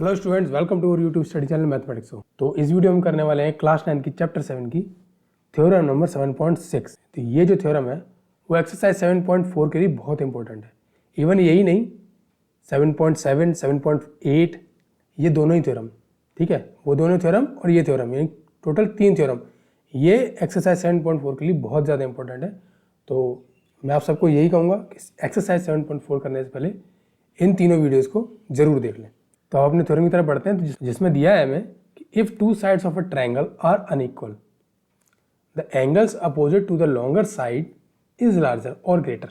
Hello students, welcome to our YouTube study channel mathematics. तो इस video में करने वाले हैं क्लास 9 की चैप्टर 7 की थ्योरम नंबर 7.6। तो ये जो थ्योरम है वो एक्सरसाइज 7.4 के लिए बहुत इंपॉर्टेंट है। इवन यही नहीं, 7.7, 7.8 ये दोनों ही थ्योरम, ठीक है, वो दोनों थ्योरम और ये थ्योरम, यानी टोटल 3 थ्योरम ये एक्सरसाइज 7.4 के लिए बहुत ज़्यादा इंपॉर्टेंट है। तो मैं आप सबको यही कहूँगा कि एक्सरसाइज 7.4 करने से पहले इन तीनों वीडियोज़ को ज़रूर देख लें। तो आप अपने थ्योरम की तरफ बढ़ते हैं, तो जिसमें दिया है हमें कि if two sides of a triangle are unequal the angles opposite to the longer side is larger और ग्रेटर।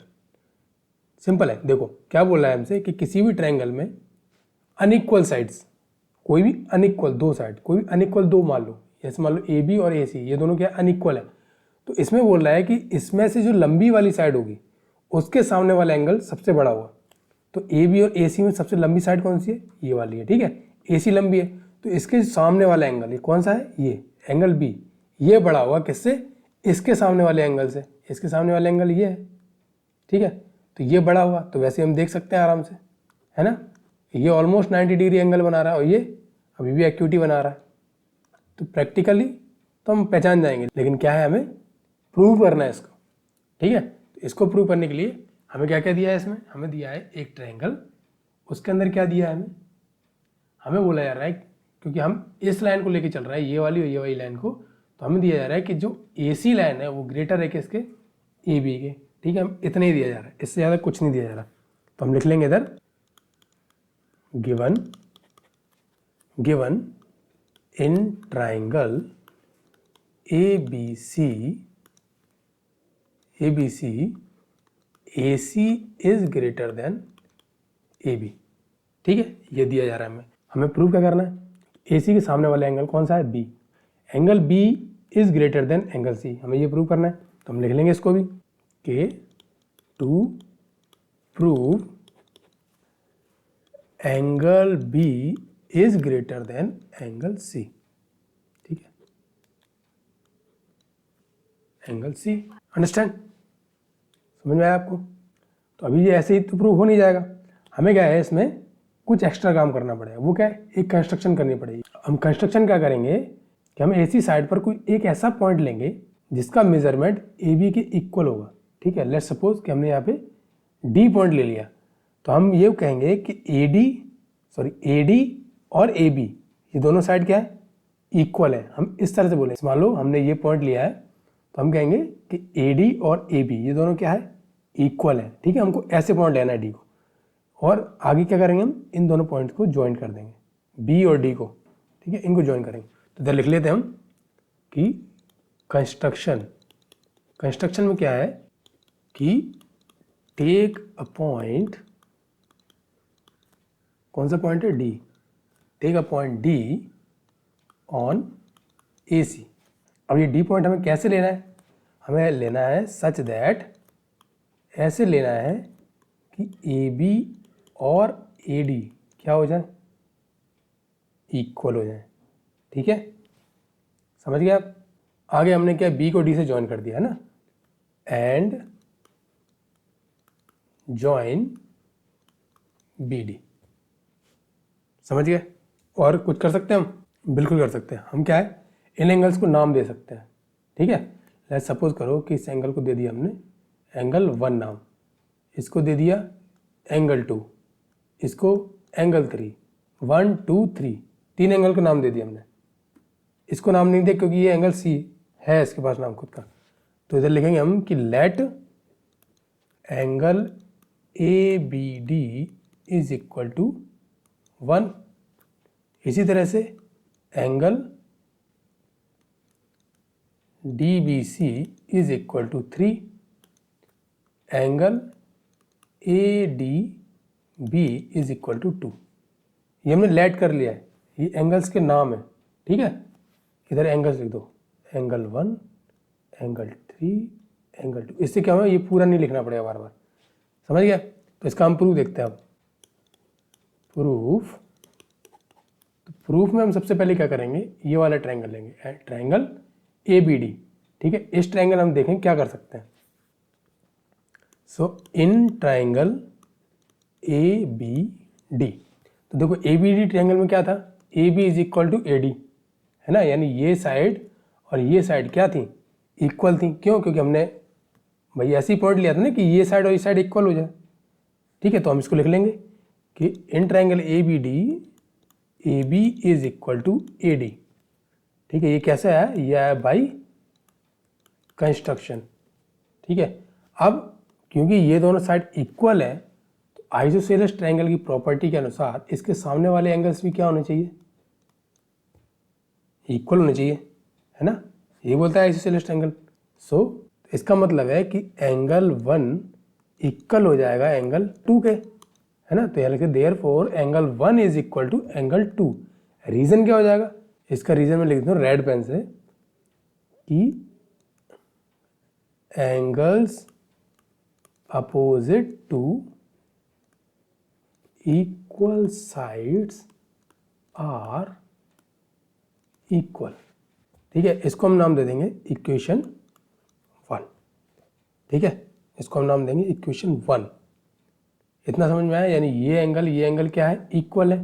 सिंपल है, देखो क्या बोल रहा है हमसे कि किसी भी ट्रायंगल में अनइक्वल साइड्स, कोई भी अनइक्वल दो साइड, कोई भी अनइक्वल दो मान लो, जैसे मान लो ए बी और ए सी, ये दोनों क्या अनइक्वल है। तो इसमें बोल रहा है कि इसमें से जो लंबी वाली साइड होगी उसके सामने वाला एंगल सबसे बड़ा होगा। तो ए बी और ए सी में सबसे लंबी साइड कौन सी है? ये वाली है, ठीक है, ए सी लंबी है। तो इसके सामने वाला एंगल ये कौन सा है? ये एंगल बी, ये बड़ा होगा किससे? इसके सामने वाले एंगल से। इसके सामने वाला एंगल ये है, ठीक है, तो ये बड़ा हुआ। तो वैसे हम देख सकते हैं आराम से, है ना, ये ऑलमोस्ट 90 डिग्री एंगल बना रहा है और ये अभी भी एक्यूटी बना रहा है। तो प्रैक्टिकली तो हम पहचान जाएंगे, लेकिन क्या है, हमें प्रूव करना है इसको, ठीक है। तो इसको प्रूव करने के लिए हमें क्या क्या दिया है? इसमें हमें दिया है एक ट्रायंगल, उसके अंदर क्या दिया है हमें बोला जा रहा है, क्योंकि हम इस लाइन को लेके चल रहा है, ये वाली और ये वाली लाइन को, तो हमें दिया जा रहा है कि जो ए सी लाइन है वो ग्रेटर है कि इसके ए बी के, ठीक है, हम इतना ही दिया जा रहा है, इससे ज़्यादा कुछ नहीं दिया जा रहा। तो हम लिख लेंगे इधर given in triangle A B C A C is greater than A B, ठीक है, ये दिया जा रहा है हमें प्रूव क्या करना है? ए सी के सामने वाला एंगल कौन सा है? B, angle B is greater than angle C, हमें ये प्रूव करना है। तो हम लिख लेंगे इसको भी कि to prove angle B is greater than angle C, ठीक है, एंगल सी, अंडरस्टैंड, समझ में आया आपको? तो अभी ये ऐसे ही तो प्रूव हो नहीं जाएगा, हमें क्या है इसमें कुछ एक्स्ट्रा काम करना पड़ेगा। वो क्या है? एक कंस्ट्रक्शन करनी पड़ेगी। हम कंस्ट्रक्शन क्या करेंगे कि हम एसी साइड पर कोई एक ऐसा पॉइंट लेंगे जिसका मेजरमेंट ए बी के इक्वल होगा, ठीक है। लेट्स सपोज कि हमने यहाँ पे डी पॉइंट ले लिया, तो हम ये कहेंगे कि ए डी और ए बी ये दोनों साइड क्या है? इक्वल है। हम इस तरह से बोलें, मान लो हमने ये पॉइंट लिया है, तो हम कहेंगे कि ए डी और ए बी ये दोनों क्या है? इक्वल है, ठीक है। हमको ऐसे पॉइंट लेना है डी को, और आगे क्या करेंगे? हम इन दोनों पॉइंट्स को ज्वाइन कर देंगे, बी और डी को, ठीक है, इनको ज्वाइन करेंगे। तो इधर लिख लेते हैं हम कि कंस्ट्रक्शन में क्या है कि टेक अ पॉइंट, कौन सा पॉइंट है? D, take a point D on A C. अब ये डी पॉइंट हमें कैसे लेना है? हमें लेना है सच दैट, ऐसे लेना है कि ए बी और ए डी क्या हो जाए? इक्वल हो जाए, ठीक है, समझ गए आप? आगे हमने क्या, बी को डी से ज्वाइन कर दिया है ना, एंड ज्वाइन बी डी, समझ गए? और कुछ कर सकते हैं हम? बिल्कुल कर सकते हैं। हम क्या है, इन एंगल्स को नाम दे सकते हैं, ठीक है। लेट्स सपोज करो कि इस एंगल को दे दिया हमने एंगल 1 नाम, इसको दे दिया एंगल 2, इसको एंगल 3, 1 2 3, 3 एंगल का नाम दे दिया हमने। इसको नाम नहीं दे क्योंकि ये एंगल सी है, इसके पास नाम खुद का। तो इधर लिखेंगे हम कि let angle A B D is equal to 1। इसी तरह से angle D B C is equal to 3, angle A D B is equal to 2। ये हमने लेट कर लिया है, ये एंगल्स के नाम है, ठीक है। इधर एंगल्स लिख दो, एंगल 1, एंगल 3, एंगल 2। इससे क्या होगा, ये पूरा नहीं लिखना पड़ेगा बार बार, समझ गया? तो इसका हम प्रूफ देखते हैं अब। प्रूफ, तो प्रूफ में हम सबसे पहले क्या करेंगे, ये वाला ट्रायंगल लेंगे, ट्रायंगल ए बी डी, ठीक है। इस ट्रायंगल हम देखें क्या कर सकते हैं। So in triangle A B D, तो देखो ए बी डी ट्रायंगल में क्या था, A B is equal to A D, है ना, यानी ये साइड और ये साइड क्या थी, इक्वल थी। क्यों? क्योंकि हमने भाई ऐसे ही पॉइंट लिया था ना कि ये साइड और ये साइड इक्वल हो जाए। ठीक है, तो हम इसको लिख लेंगे कि in triangle A B is equal to A D. ठीक है, ये कैसे है, ये है बाई कंस्ट्रक्शन। ठीक है, अब क्योंकि ये दोनों साइड इक्वल है तो आइसोसेलेस ट्रायंगल की प्रॉपर्टी के अनुसार इसके सामने वाले एंगल्स भी क्या होने चाहिए, इक्वल होने चाहिए, है ना, ये बोलता है आइसोसेलेस ट्रायंगल। सो इसका मतलब है कि एंगल 1 इक्वल हो जाएगा एंगल 2 के, है ना। तो यहाँ लिखते therefore angle 1 is equal to angle 2। Reason क्या हो जाएगा, इसका रीजन मैं लिख देता हूँ रेड पेन से कि angles opposite to equal sides are equal. ठीक है, इसको हम नाम दे देंगे इक्वेशन 1। ठीक है, इसको हम नाम देंगे इक्वेशन 1। इतना समझ में आया, यानी ये एंगल क्या है, इक्वल है।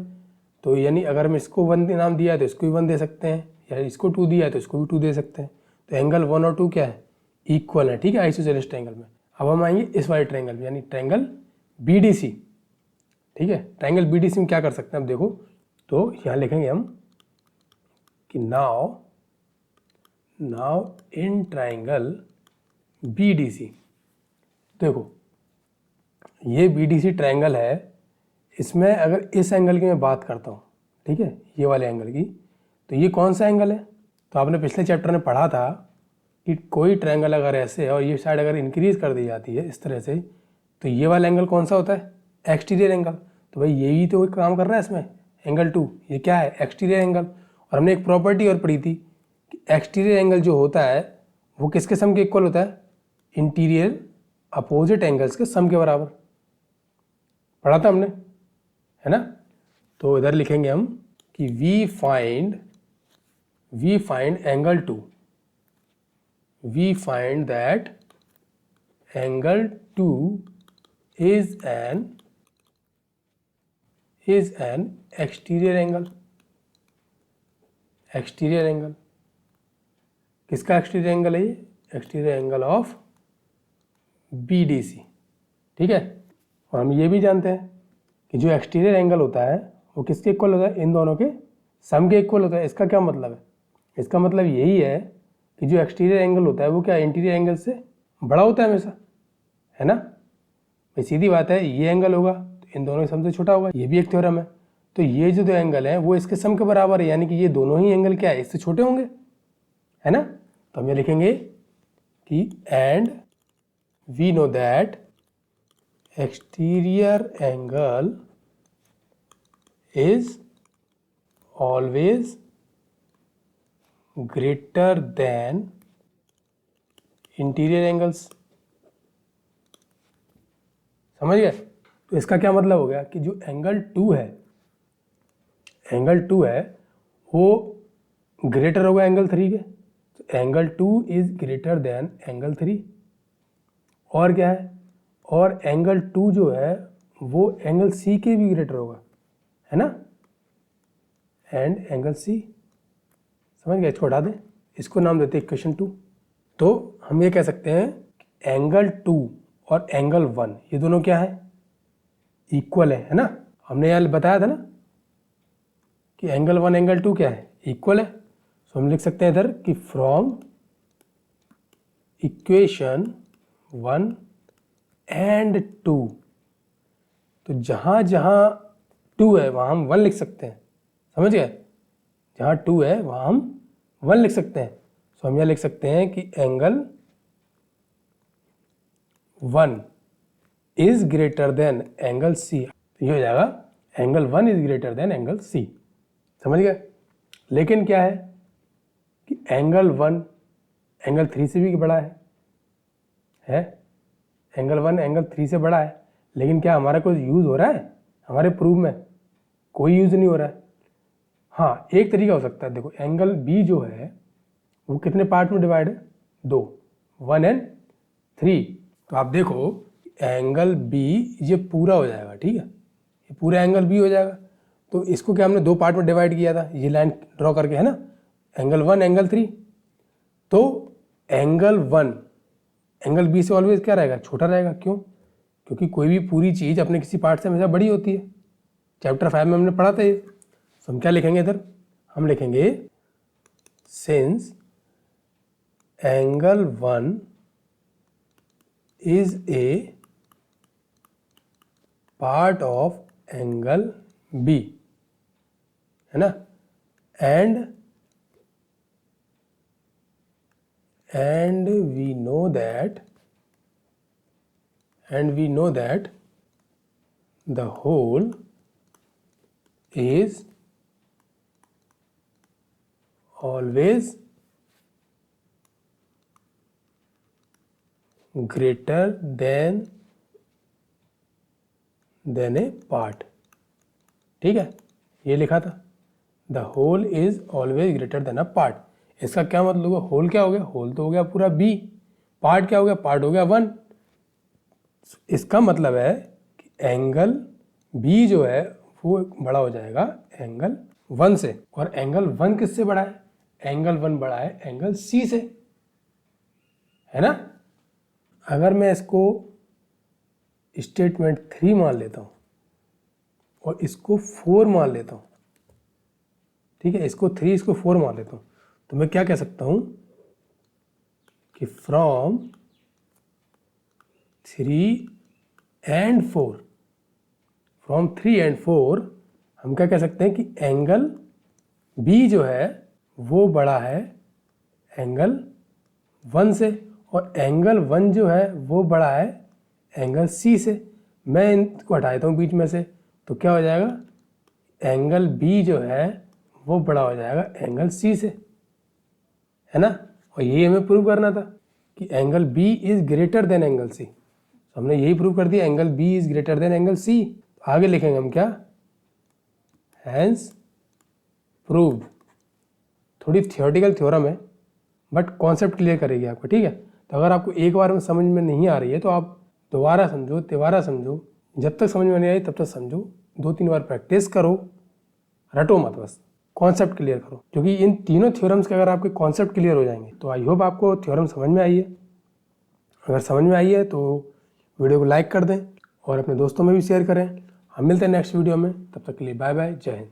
तो यानी अगर हम इसको 1 नाम दिया है तो इसको भी 1 दे सकते हैं, या इसको 2 दिया है तो इसको भी 2 दे सकते हैं। तो एंगल 1 और 2 क्या है, इक्वल है। ठीक है, आइसोसेलेस ट्रायंगल में। अब हम आएंगे इस वाले ट्रायंगल में, यानी ट्रायंगल BDC। ठीक है, ट्रायंगल BDC में क्या कर सकते हैं, अब देखो, तो यहाँ लिखेंगे हम कि नाउ इन ट्रायंगल BDC, देखो ये BDC ट्रायंगल है, इसमें अगर इस एंगल की मैं बात करता हूँ, ठीक है, ये वाले एंगल की, तो ये कौन सा एंगल है, तो आपने पिछले चैप्टर में पढ़ा था कि कोई ट्रायंगल अगर ऐसे है और ये साइड अगर इंक्रीज कर दी जाती है इस तरह से, तो ये वाला एंगल कौन सा होता है, एक्सटीरियर एंगल। तो भाई यही तो काम कर रहा है इसमें, एंगल 2, ये क्या है, एक्सटीरियर एंगल। और हमने एक प्रॉपर्टी और पढ़ी थी कि एक्सटीरियर एंगल जो होता है वो किसके सम के इक्वल होता है, इंटीरियर अपोजिट एंगल्स के सम के बराबर, पढ़ा था हमने, है ना। तो इधर लिखेंगे हम कि we find angle 2, we find that angle 2 is an exterior angle। Exterior angle किसका एक्सटीरियर एंगल है, ये एक्सटीरियर एंगल ऑफ BDC। ठीक है, और हम ये भी जानते हैं कि जो एक्सटीरियर एंगल होता है वो किसके इक्वल होता है, इन दोनों के सम के इक्वल होता है। इसका क्या मतलब है, इसका मतलब यही है कि जो एक्सटीरियर एंगल होता है वो क्या इंटीरियर एंगल से बड़ा होता है हमेशा, है ना। भाई सीधी बात है, ये एंगल होगा तो इन दोनों के सम से छोटा होगा, ये भी एक थ्योरम है। तो ये जो दो एंगल हैं वो इसके सम के बराबर है, यानी कि ये दोनों ही एंगल क्या है, इससे छोटे होंगे, है ना। तो हम ये लिखेंगे कि and we know that exterior angle is always greater than interior angles. समझ गए। तो इसका क्या मतलब हो गया कि जो एंगल 2 है वो ग्रेटर होगा एंगल 3 के। तो angle 2 is greater than angle 3। और क्या है, और एंगल 2 जो है वो एंगल C के भी ग्रेटर होगा, है ना, एंड एंगल C। समझ गए, इसको हटा दें, इसको नाम देते हैं इक्वेशन 2। तो हम ये कह सकते हैं एंगल 2 और एंगल 1 ये दोनों क्या है, इक्वल है ना। हमने यहाँ बताया था ना कि एंगल 1 एंगल 2 क्या है, इक्वल है। तो हम लिख सकते हैं इधर कि फ्रॉम इक्वेशन 1 एंड 2, तो जहाँ जहाँ 2 है वहाँ हम 1 लिख सकते हैं। समझ गए, जहाँ 2 है वहाँ हम 1 लिख सकते हैं। तो हम यह लिख सकते हैं कि angle 1 is greater than angle C। तो ये हो जाएगा angle 1 is greater than angle C। समझ गए। लेकिन क्या है कि एंगल 1 एंगल 3 से भी बड़ा है एंगल 1 एंगल 3 से बड़ा है, लेकिन क्या हमारा कोई यूज़ हो रहा है, हमारे प्रूफ में कोई यूज़ नहीं हो रहा है। हाँ, एक तरीका हो सकता है, देखो एंगल B जो है वो कितने पार्ट में डिवाइड है, 2, 1 एंड 3। तो आप देखो एंगल B ये पूरा हो जाएगा, ठीक है, ये पूरा एंगल B हो जाएगा। तो इसको क्या हमने 2 पार्ट में डिवाइड किया था, ये लाइन ड्रॉ करके, है ना, एंगल 1 एंगल 3। तो एंगल 1 एंगल बी से ऑलवेज क्या रहेगा, छोटा रहेगा। क्यों? क्योंकि कोई भी पूरी चीज़ अपने किसी पार्ट से हमेशा बड़ी होती है। चैप्टर 5 में हमने पढ़ा था ये। तो हम क्या लिखेंगे इधर, हम लिखेंगे since angle 1 is a part of angle B, है ना, and we know that the whole is always greater than a part। ठीक है, ये लिखा था the whole is always greater than a part। इसका क्या मतलब होगा, होल क्या हो गया, होल तो हो गया पूरा बी, पार्ट क्या हो गया, पार्ट हो गया 1। इसका मतलब है कि एंगल बी जो है वो बड़ा हो जाएगा एंगल 1 से। और एंगल 1 किससे बड़ा है, एंगल 1 बड़ा है एंगल सी से, है ना। अगर मैं इसको स्टेटमेंट 3 मान लेता हूँ और इसको 4 मान लेता हूँ, ठीक है, इसको 3 इसको 4 मान लेता हूँ, तो मैं क्या कह सकता हूँ कि फ्रॉम 3 and 4, फ्रॉम 3 and 4 हम क्या कह सकते हैं कि एंगल बी जो है वो बड़ा है एंगल 1 से, और एंगल 1 जो है वो बड़ा है एंगल सी से। मैं इनको हटा देता हूँ बीच में से, तो क्या हो जाएगा, एंगल बी जो है वो बड़ा हो जाएगा एंगल सी से, है ना। और यही हमें प्रूव करना था कि angle B is greater than angle C. तो हमने यही प्रूव कर दिया, angle B is greater than angle C. आगे लिखेंगे हम क्या, हैंस प्रूव्ड। थोड़ी थियोरेटिकल थ्योरम है बट कॉन्सेप्ट क्लियर करेगी आपको, ठीक है। तो अगर आपको एक बार में समझ में नहीं आ रही है तो आप दोबारा समझो, तिबारा समझो, जब तक समझ में नहीं आई तब तक समझो, 2-3 बार प्रैक्टिस करो, रटो मत, बस कॉन्सेप्ट क्लियर करो। क्योंकि इन तीनों थ्योरम्स के अगर आपके कॉन्सेप्ट क्लियर हो जाएंगे तो आई होप आपको थ्योरम समझ में आई है। अगर समझ में आई है तो वीडियो को लाइक कर दें और अपने दोस्तों में भी शेयर करें। हम मिलते हैं नेक्स्ट वीडियो में, तब तक के लिए बाय बाय, जय हिंद।